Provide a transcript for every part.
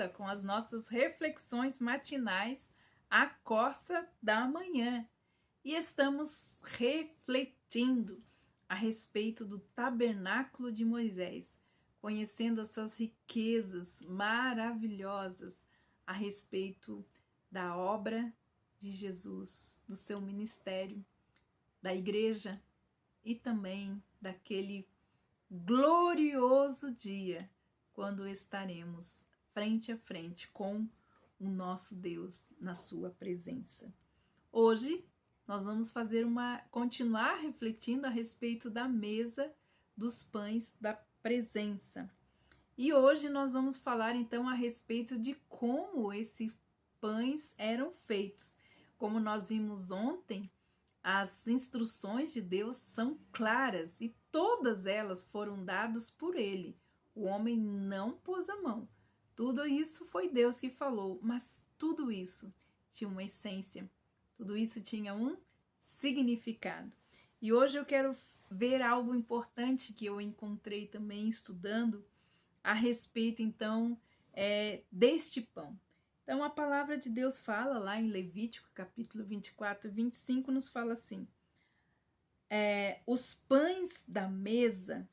volta com as nossas reflexões matinais, a Corsa da Manhã. E estamos refletindo a respeito do tabernáculo de Moisés, conhecendo essas riquezas maravilhosas a respeito da obra de Jesus, do seu ministério, da igreja e também daquele glorioso dia quando estaremos frente a frente com o nosso Deus na sua presença. Hoje nós vamos continuar refletindo a respeito da mesa dos pães da presença. E hoje nós vamos falar então a respeito de como esses pães eram feitos. Como nós vimos ontem, as instruções de Deus são claras e todas elas foram dadas por Ele. O homem não pôs a mão. Tudo isso foi Deus que falou, mas tudo isso tinha uma essência. Tudo isso tinha um significado. E hoje eu quero ver algo importante que eu encontrei também estudando a respeito, então, deste pão. Então, a palavra de Deus fala lá em Levítico, capítulo 24 e 25, nos fala assim: os pães da mesa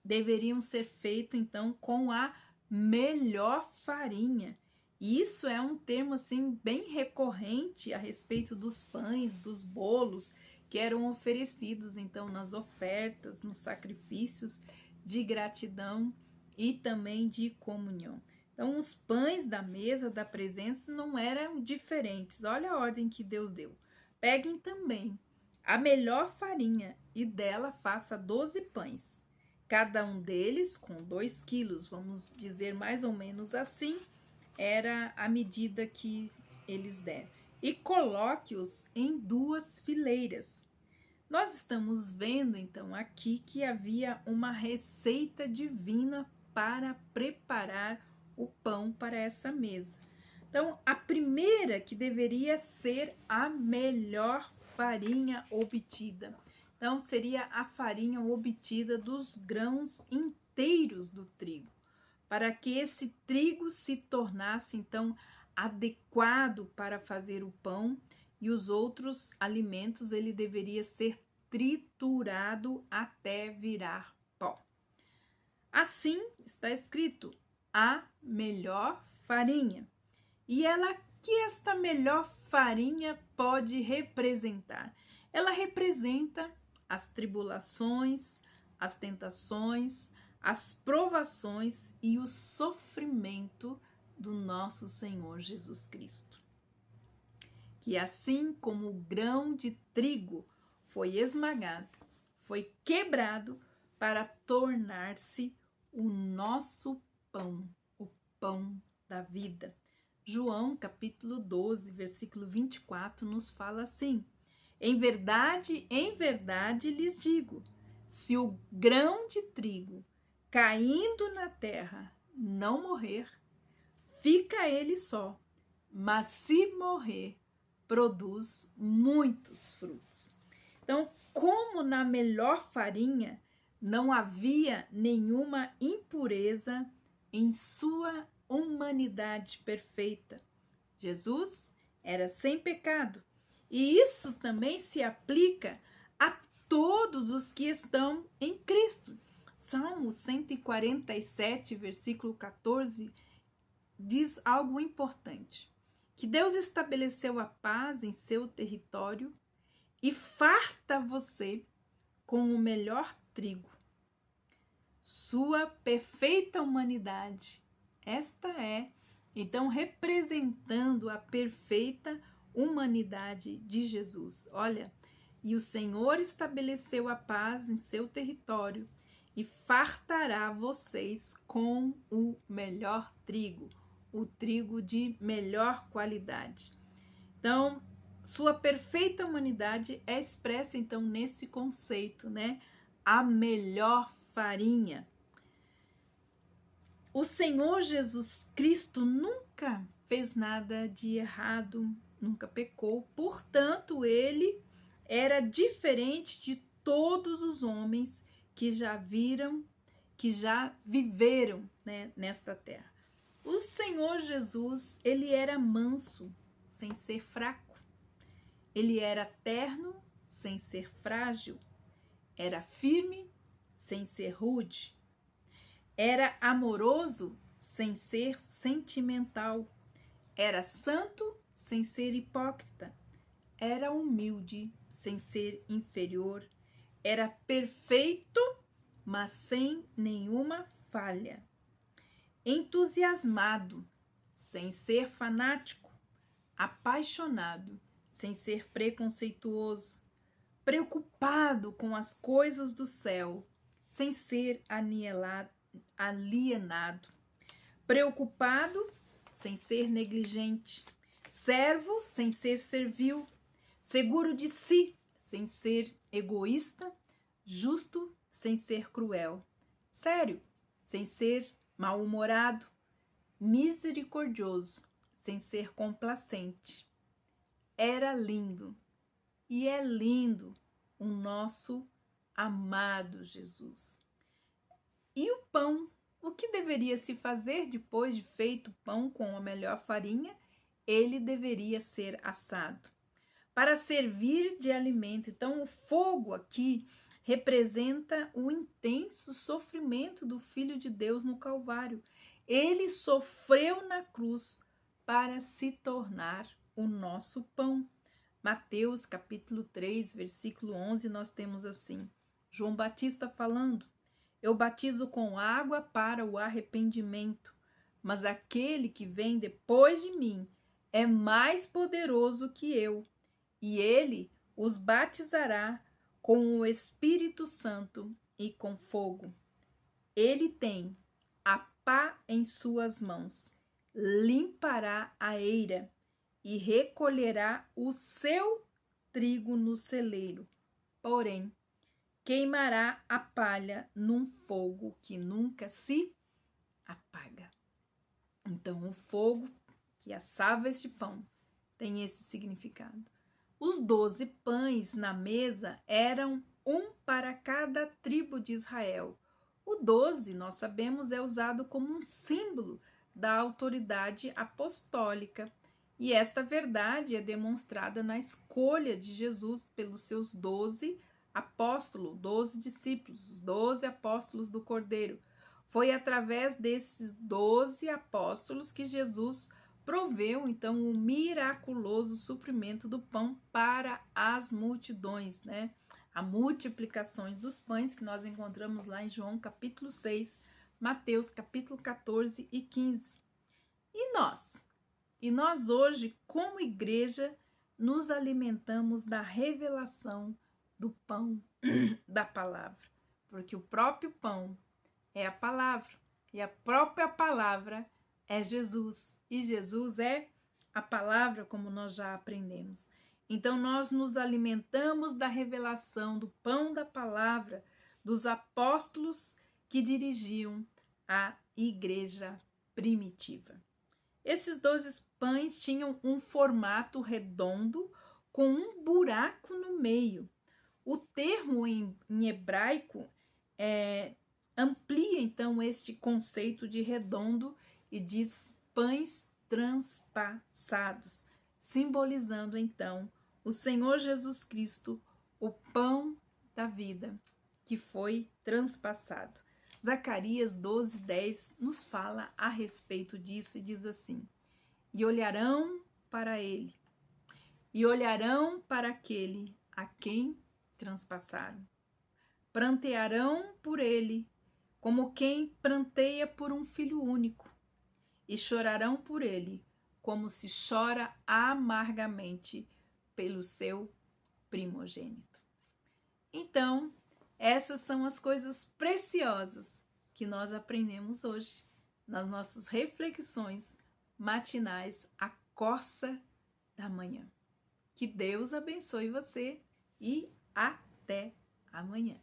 deveriam ser feitos, então, com a melhor farinha. E isso é um termo, assim, bem recorrente a respeito dos pães, dos bolos que eram oferecidos, então, nas ofertas, nos sacrifícios de gratidão e também de comunhão. Então, os pães da mesa da presença não eram diferentes. Olha a ordem que Deus deu. Peguem também a melhor farinha e dela faça 12 pães. Cada um deles com 2 quilos, vamos dizer mais ou menos assim, era a medida que eles deram. E coloque-os em 2 fileiras. Nós estamos vendo, então, aqui que havia uma receita divina para preparar o pão para essa mesa. Então, a primeira que deveria ser a melhor farinha obtida. Então, seria a farinha obtida dos grãos inteiros do trigo, para que esse trigo se tornasse, então, adequado para fazer o pão, e os outros alimentos ele deveria ser triturado até virar pó. Assim está escrito, a melhor farinha. E que esta melhor farinha pode representar? Ela representa as tribulações, as tentações, as provações e o sofrimento do nosso Senhor Jesus Cristo. Que assim como o grão de trigo foi esmagado, foi quebrado para tornar-se o nosso pão, o pão da vida. João, capítulo 12, versículo 24, nos fala assim: em verdade lhes digo, se o grão de trigo caindo na terra não morrer, fica ele só, mas se morrer, produz muitos frutos. Então, como na melhor farinha não havia nenhuma impureza em sua humanidade perfeita, Jesus era sem pecado. E isso também se aplica a todos os que estão em Cristo. Salmo 147, versículo 14, diz algo importante: que Deus estabeleceu a paz em seu território e farta você com o melhor trigo. Sua perfeita humanidade, esta é, então, representando a perfeita humanidade de Jesus. Olha, e o Senhor estabeleceu a paz em seu território e fartará vocês com o melhor trigo, o trigo de melhor qualidade. Então, sua perfeita humanidade é expressa, então, nesse conceito, né? A melhor farinha. O Senhor Jesus Cristo nunca fez nada de errado, nunca pecou, portanto, ele era diferente de todos os homens que já viveram, né, nesta terra. O Senhor Jesus, ele era manso, sem ser fraco. Ele era terno, sem ser frágil. Era firme, sem ser rude. Era amoroso, sem ser sentimental. Era santo, sem ser hipócrita. Era humilde, sem ser inferior. Era perfeito, mas sem nenhuma falha. Entusiasmado, sem ser fanático. Apaixonado, sem ser preconceituoso. Preocupado com as coisas do céu, sem ser alienado. Preocupado, sem ser negligente. Servo, sem ser servil. Seguro de si, sem ser egoísta. Justo, sem ser cruel. Sério, sem ser mal-humorado. Misericordioso, sem ser complacente. Era lindo e é lindo o nosso amado Jesus. E o pão? O que deveria se fazer depois de feito o pão com a melhor farinha? Ele deveria ser assado para servir de alimento. Então, o fogo aqui representa o intenso sofrimento do Filho de Deus no Calvário. Ele sofreu na cruz para se tornar o nosso pão. Mateus capítulo 3, versículo 11, nós temos assim, João Batista falando: eu batizo com água para o arrependimento, mas aquele que vem depois de mim é mais poderoso que eu, e ele os batizará com o Espírito Santo e com fogo. Ele tem a pá em suas mãos, limpará a eira e recolherá o seu trigo no celeiro, porém queimará a palha num fogo que nunca se apaga. Então, o fogo que assava este pão tem esse significado. Os 12 pães na mesa eram um para cada tribo de Israel. O 12, nós sabemos, é usado como um símbolo da autoridade apostólica. E esta verdade é demonstrada na escolha de Jesus pelos seus 12 apóstolos, 12 discípulos, os 12 apóstolos do Cordeiro. Foi através desses 12 apóstolos que Jesus proveu, então, o miraculoso suprimento do pão para as multidões, né? A multiplicação dos pães que nós encontramos lá em João capítulo 6, Mateus capítulo 14 e 15. E nós? E nós hoje, como igreja, nos alimentamos da revelação do pão da palavra. Porque o próprio pão é a palavra. E a própria palavra é Jesus. E Jesus é a palavra, como nós já aprendemos. Então, nós nos alimentamos da revelação do pão da palavra dos apóstolos que dirigiam a igreja primitiva. Esses 12 pães tinham um formato redondo com um buraco no meio. O termo em hebraico amplia, então, este conceito de redondo e diz pães transpassados, simbolizando, então, o Senhor Jesus Cristo, o pão da vida, que foi transpassado. Zacarias 12:10 nos fala a respeito disso e diz assim: e olharão para ele, e olharão para aquele a quem transpassaram. Prantearão por ele, como quem pranteia por um filho único, e chorarão por ele, como se chora amargamente pelo seu primogênito. Então, essas são as coisas preciosas que nós aprendemos hoje nas nossas reflexões matinais, a corça da manhã. Que Deus abençoe você e até amanhã.